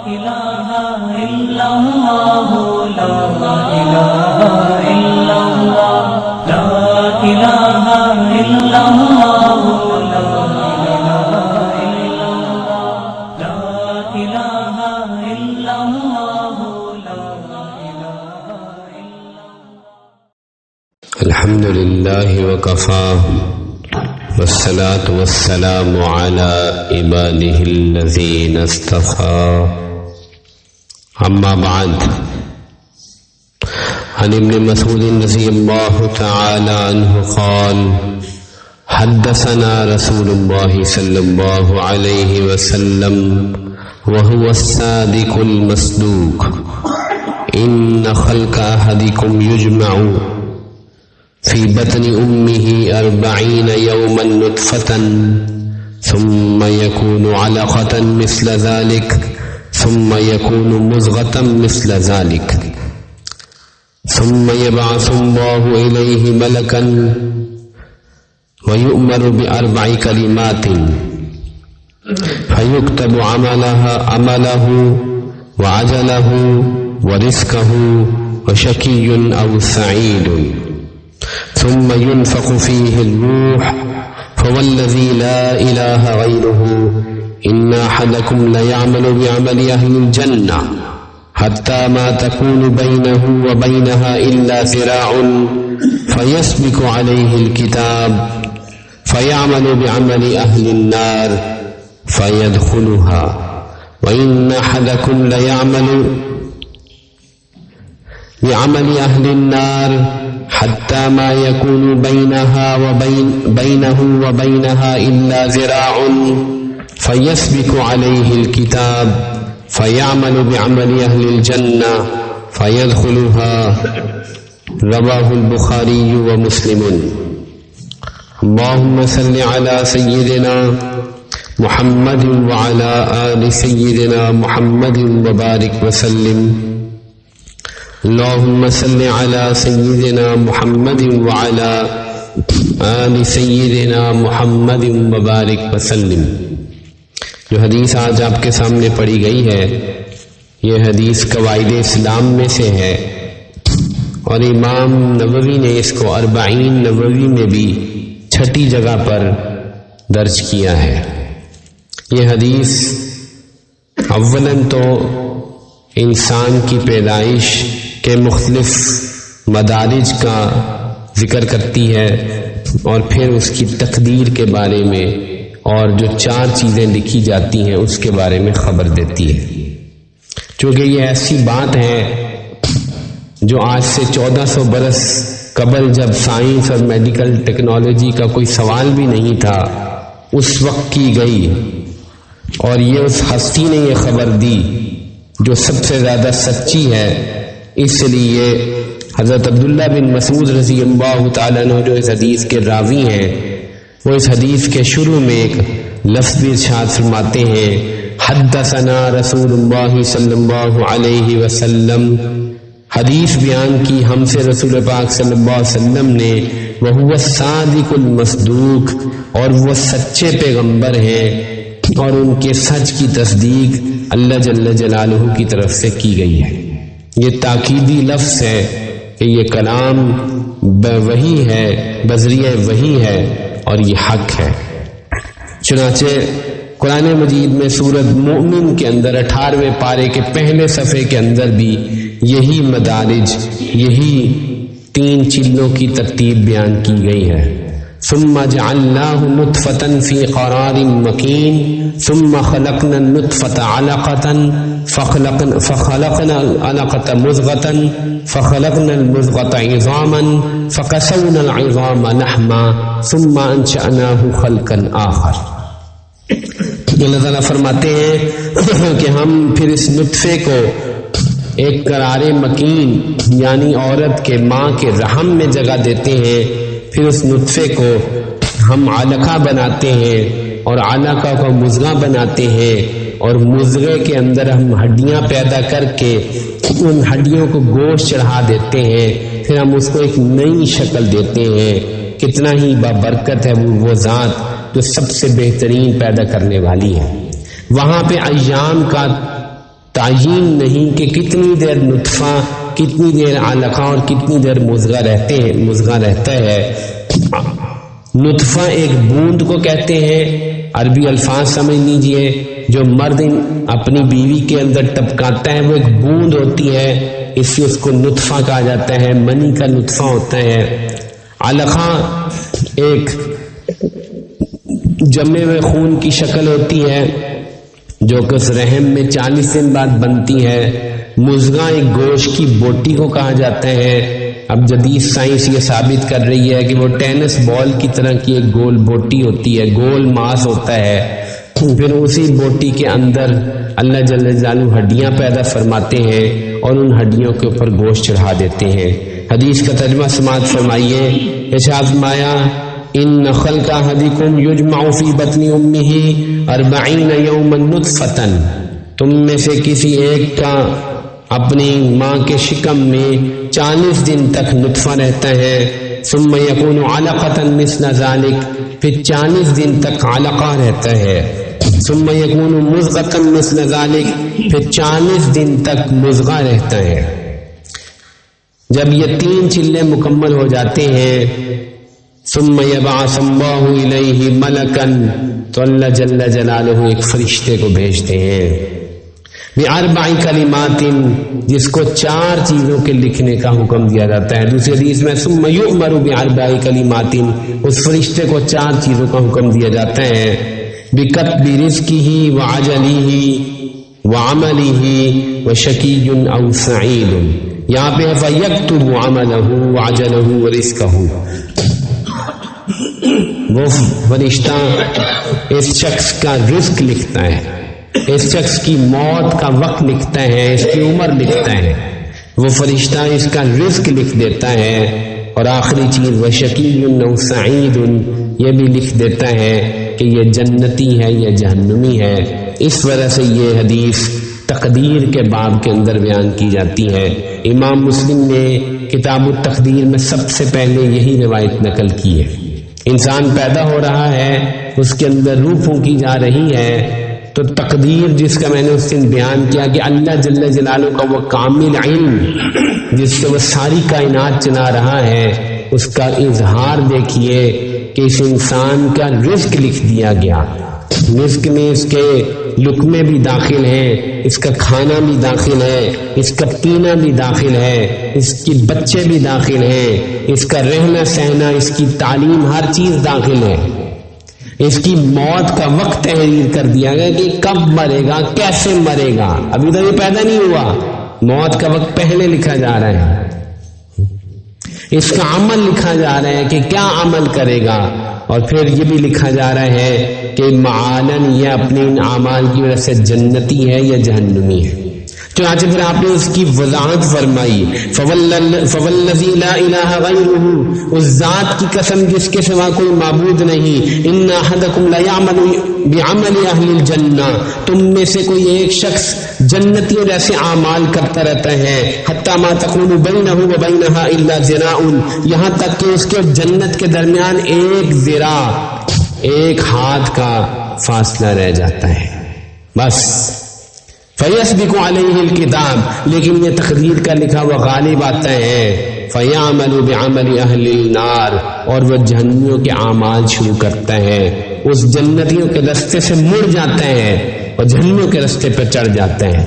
إله إلا الله لا إله إلا الله لا إله إلا الله لا إله إلا الله لا إله إلا الله. الحمد لله وكفى والصلاة والسلام على عباده الذين اصطفى. أما بعد، عن ابن مسعود رضي الله تعالى عنه قال: حدثنا رسول الله صلى الله عليه وسلم وهو الصادق المصدوق: إن خلق أحدكم يجمع في بطن أمه 40 يوما نطفة ثم يكون علقة مثل ذلك ثم يكون مضغة مثل ذلك ثم يبعث الله إليه ملكا ويؤمر ب4 كلمات فيكتب عمله وعجله ورزقه وشقي أو سعيد، ثم ينفخ فيه الروح، فوالذي لا إله غيره إن أحدكم ليعمل بعمل أهل الجنة حتى ما تكون بينه وبينها إلا ذراع فيسبق عليه الكتاب فيعمل بعمل أهل النار فيدخلها، وإن أحدكم ليعمل بعمل أهل النار حتى ما يكون بينه وبينها إلا ذراع فيسبق عليه الكتاب فيعمل بعمل أهل الجنة فيدخلها. رواه البخاري ومسلم. اللهم صل على سيدنا محمد وعلى آل سيدنا محمد وبارك وسلم. اللهم صل على سيدنا محمد وعلى آل سيدنا محمد وبارك وسلم. جو حدیث آج آپ کے سامنے پڑھی گئی ہے، یہ حدیث قواعد اسلام میں سے ہے، اور امام نووی نے اس کو 40 نووی میں بھی 6 جگہ پر درج کیا ہے. یہ حدیث اولاً تو انسان کی پیدائش کے مختلف مدارج کا ذکر کرتی ہے، اور پھر اس کی تقدیر کے بارے میں اور جو 4 چیزیں لکھی جاتی ہیں اس کے بارے میں خبر دیتی ہے. چونکہ یہ ایسی بات ہے جو آج سے 1400 برس قبل، جب سائنس اور میڈیکل ٹیکنالوجی کا کوئی سوال بھی نہیں تھا، اس وقت کی گئی، اور یہ اس ہستی نے یہ خبر دی جو سب سے زیادہ سچی ہے. اس لیے حضرت عبداللہ بن مسعود رضی اللہ تعالیٰ عنہ جو اس حدیث کے راوی ہیں، وہ اس حدیث کے شروع میں ایک لفظ بھی ارشاد فرماتے ہیں: حدثنا رسول اللہ صلی اللہ علیہ وسلم. حدیث بیان کی ہم سے رسول پاک صلی اللہ علیہ وسلم نے، وہو الصادق المصدوق، اور وہ سچے پیغمبر ہیں، اور ان کے سچ کی تصدیق اللہ جل جلالہ کی طرف سے کی گئی ہے. یہ تاکیدی لفظ ہے کہ یہ کلام وحی ہے، بذریعہ وحی ہے، اور یہ حق ہے. چنانچہ قرآن مجید میں سورۃ مومن کے اندر 18ویں پارے کے پہلے صفحے کے اندر بھی یہی مدارج، یہی 3 چیزوں کی ترتیب بیان کی گئی ہے. ثم جعلناه نطفة في قرار مكين ثم خلقنا النطفة علقة فخلقنا العلقة مضغة فخلقنا المضغة عظاما فكسونا العظام لحما ثم انشأناه خلقا آخر. اللہ تعالیٰ فرماتے ہیں کہ ہم پھر اس نطفے کو ایک قرار مکین، یعنی عورت کے ماں کے رحم میں جگہ دیتے ہیں، پھر اس نطفے کو ہم علقہ بناتے ہیں، اور علقہ کو مضغہ بناتے ہیں، اور مضغے کے اندر ہم ہڈیاں پیدا کر کے ان ہڈیوں کو گوشت چڑھا دیتے ہیں، پھر ہم اس کو ایک نئی شکل دیتے ہیں. کتنا ہی بابرکت ہے وہ ذات جو سب سے بہترین پیدا کرنے والی ہے. وہاں پہ ایام کا تعیین نہیں کہ کتنی دیر نطفہ، کتنی دیر علقہ اور کتنی دیر مضغہ رہتا ہے۔ نطفہ ایک بوند کو کہتے ہیں، عربی الفاظ سمجھ لیجئے، جو مرد اپنی بیوی کے اندر ٹپکاتا ہے وہ ایک بوند ہوتی ہے، اس سے اس کو نطفہ کہا جاتا ہے، منی کا نطفہ ہوتا ہے۔ علقہ ایک جمے ہوئے خون کی شکل ہوتی ہے جو کہ اس رحم میں 40 دن بعد بنتی ہے۔ مضغہ ایک گوشت کی بوٹی کو کہا جاتا ہے۔ اب جدید سائنس یہ ثابت کر رہی ہے کہ وہ ٹینس بال کی طرح کی ایک گول بوٹی ہوتی ہے، گول ماس ہوتا ہے، پھر اسی بوٹی کے اندر اللہ جل جلالہ ہڈیاں پیدا فرماتے ہیں اور ان ہڈیوں کے اوپر گوشت چڑھا دیتے ہیں۔ حدیث کا ترجمہ سماعت فرمائیے، ارشاد فرمایا ان خلق احدکم یجمع فی بطن امہ 40 یوما نطفۃ، تم میں سے کسی ایک کا اپنی ماں کے شکم میں 40 دن تک نطفہ رہتا ہے، ثم یکون علقۃ مثل ذلک، پھر 40 دن تک علقہ رہتا ہے، ثم یکون مضغۃ مثل ذلک، پھر 40 دن تک مضغہ رہتا ہے۔ جب یہ 3 چلے مکمل ہو جاتے ہیں، ثم یبعث اللہ الیہ ملکا، تو اللہ جل جلالہ ایک فرشتے کو بھیجتے ہیں، بِأَرْبَعِ كَلِمَاتٍ، جس کو 4 چیزوں کے لکھنے کا حکم دیا جاتا ہے۔ دوسری حدیث میں ثم یؤمر بِأَرْبَعِ كَلِمَاتٍ، اس فرشتے کو 4 چیزوں کا حکم دیا جاتا ہے، بِكَتْبِ رِزْقِهِ وَعَجَلِهِ وَعَمَلِهِ وَشَقِيٌّ أَوْ سَعِيدٌ، یہاں پہ فَيَكْتُبُ عَمَلَهُ وَعَجَلَهُ وَرِزْقَهُ، وہ فرشتہ اس شخص کا رزق لکھتا ہے، اس شخص کی موت کا وقت لکھتا ہے، اس کی عمر لکھتا ہے، وہ فرشتہ اس کا رزق لکھ دیتا ہے، اور آخری چیز وَشَقِيٌّ أَوْ سَعِيدٌ، یہ بھی لکھ دیتا ہے کہ یہ جنتی ہے یا جہنمی ہے۔ اس وجہ سے یہ حدیث تقدیر کے باب کے اندر بیان کی جاتی ہے۔ امام مسلم نے کتاب التقدیر میں سب سے پہلے یہی روایت نقل کی ہے۔ انسان پیدا ہو رہا ہے، اس کے اندر روح پھونکی جا رہی ہے، تو تقدیر جس کا میں نے اس دن بیان کیا کہ اللہ جل جلالہ کا وہ کامل علم جس سے وہ ساری کائنات چلا رہا ہے، اس کا اظہار دیکھیے کہ اس انسان کا رزق لکھ دیا گیا۔ رزق میں اس کے لقمے بھی داخل ہیں، اس کا کھانا بھی داخل ہے، اس کا پینا بھی داخل ہے، اس کے بچے بھی داخل ہیں، اس کا رہنا سہنا، اس کی تعلیم، ہر چیز داخل ہے۔ اس کی موت کا وقت تحریر کر دیا گیا کہ کب مرے گا، کیسے مرے گا، ابھی تو یہ پیدا نہیں ہوا، موت کا وقت پہلے لکھا جا رہا ہے۔ اس کا عمل لکھا جا رہا ہے کہ کیا عمل کرے گا، اور پھر یہ بھی لکھا جا رہا ہے کہ معالن یہ اپنے ان اعمال کی وجہ سے جنتی ہے یا جہنمی ہے۔ چنانچہ پھر آپ نے اس کی وضاحت فرمائی، فوالذی لا الہ غیرہ، اس ذات کی قسم جس کے سوا کوئی معبود نہیں، ان احدکم لیعمل بعمل اہل الجنہ، تم میں سے کوئی ایک شخص جنتیوں جیسے اعمال کرتا رہتا ہے، حتی ما تکون بینہ وبینہا الا ذراع، یہاں تک کہ اس کے جنت کے درمیان ایک ذراع، ایک ہاتھ کا فاصلہ رہ جاتا ہے بس۔ فَيَسْبِقُ عَلَيْهِ الْكِتَابِ، لیکن یہ تقدیر کا لکھا ہوا غالب آتا ہے، فَيَعْمَلُ بِعَمَلِ أَهْلِ النَّارِ، اور وہ جہنمیوں کے اعمال شروع کرتا ہے، اس جنتیوں کے رستے سے مڑ جاتا ہے اور جہنمیوں کے رستے پر چڑھ جاتا ہے،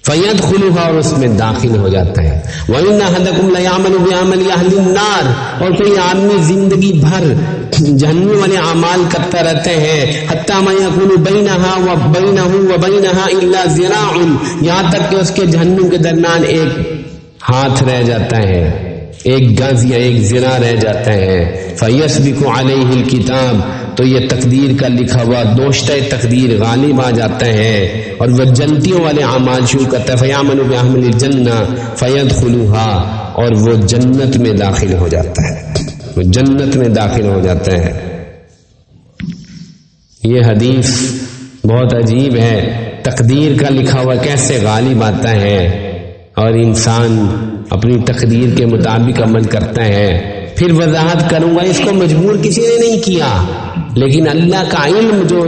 فَيَدْخُلُهَا، اور اس میں داخل ہو جاتا ہے۔ وَإِنَّ أَحَدَكُمْ لَيَعْمَلُ بِعَمَلِ أَهْلِ النَّارِ، اور کوئی آدمی زندگی بھر جہنم والے اعمال کرتا رہتے ہیں، حتی ما یکون بینہا وبینہ وبینہا الا ذراع، یہاں تک کہ اس کے جہنم کے درمیان ایک ہاتھ رہ جاتا ہے، ایک گز یا ایک ذراع رہ جاتا ہے۔ فیسبق علیہ الکتاب، تو یہ تقدیر کا لکھا ہوا دوشتہ تقدیر غالب آ جاتا ہے اور وہ جنتیوں والے اعمال شروع کرتا ہے، فیعمل بعمل الجنہ فیدخلوہا، اور وہ جنت میں داخل ہو جاتا ہے، وہ جنت میں داخل ہو جاتا ہے۔ یہ حدیث بہت عجیب ہے، تقدیر کا لکھا ہوا کیسے غالب آتا ہے اور انسان اپنی تقدیر کے مطابق عمل کرتا ہے۔ پھر وضاحت کروں گا، اس کو مجبور کسی نے نہیں کیا، لیکن اللہ کا علم جو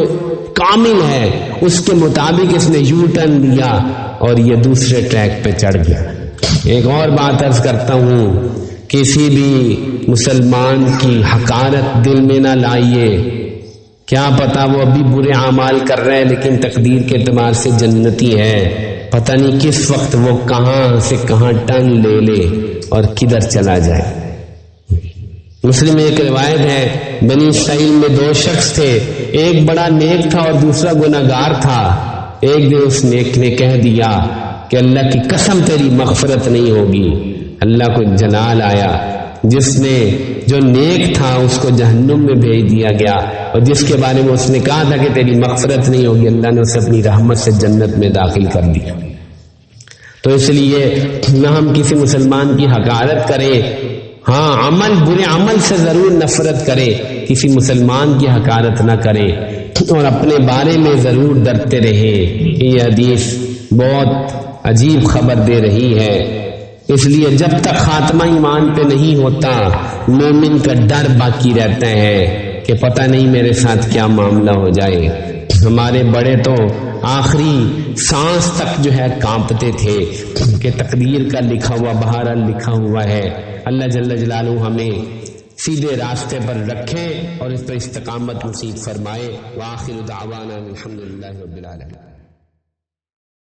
کامل ہے، اس کے مطابق اس نے یو ٹرن لیا اور یہ دوسرے ٹریک پہ چڑھ گیا۔ ایک اور بات عرض کرتا ہوں، کسی بھی مسلمان کی حقارت دل میں نہ لائیے، کیا پتا وہ ابھی برے اعمال کر رہے ہیں لیکن تقدیر کے اعتبار سے جنتی ہے، پتہ نہیں کس وقت وہ کہاں سے کہاں ٹرن لے لے اور کدھر چلا جائے۔ مسلم میں ایک روایت ہے، بنی اسرائیل میں دو شخص تھے، ایک بڑا نیک تھا اور دوسرا گناہگار تھا۔ ایک دن اس نیک نے کہہ دیا کہ اللہ کی قسم تیری مغفرت نہیں ہوگی۔ اللہ کو جلال آیا، جس نے جو نیک تھا اس کو جہنم میں بھیج دیا گیا، اور جس کے بارے میں اس نے کہا تھا کہ تیری مغفرت نہیں ہوگی، اللہ نے اسے اپنی رحمت سے جنت میں داخل کر دیا۔ تو اس لیے نہ ہم کسی مسلمان کی حقارت کریں، ہاں برے عمل سے ضرور نفرت کرے، کسی مسلمان کی حقارت نہ کرے، اور اپنے بارے میں ضرور ڈرتے رہے۔ یہ حدیث بہت عجیب خبر دے رہی ہے، اس لیے جب تک خاتمہ ایمان پہ نہیں ہوتا مومن کا ڈر باقی رہتا ہے کہ پتہ نہیں میرے ساتھ کیا معاملہ ہو جائے۔ ہمارے بڑے تو آخری سانس تک جو ہے کانپتے تھے کہ تقدیر کا لکھا ہوا بہرحال لکھا ہوا ہے۔ اللہ جل جلالہ ہمیں سیدھے راستے پر رکھے اور اس پر استقامت نصیب فرمائے۔ وآخر دعوانا الحمدللہ رب العالمین۔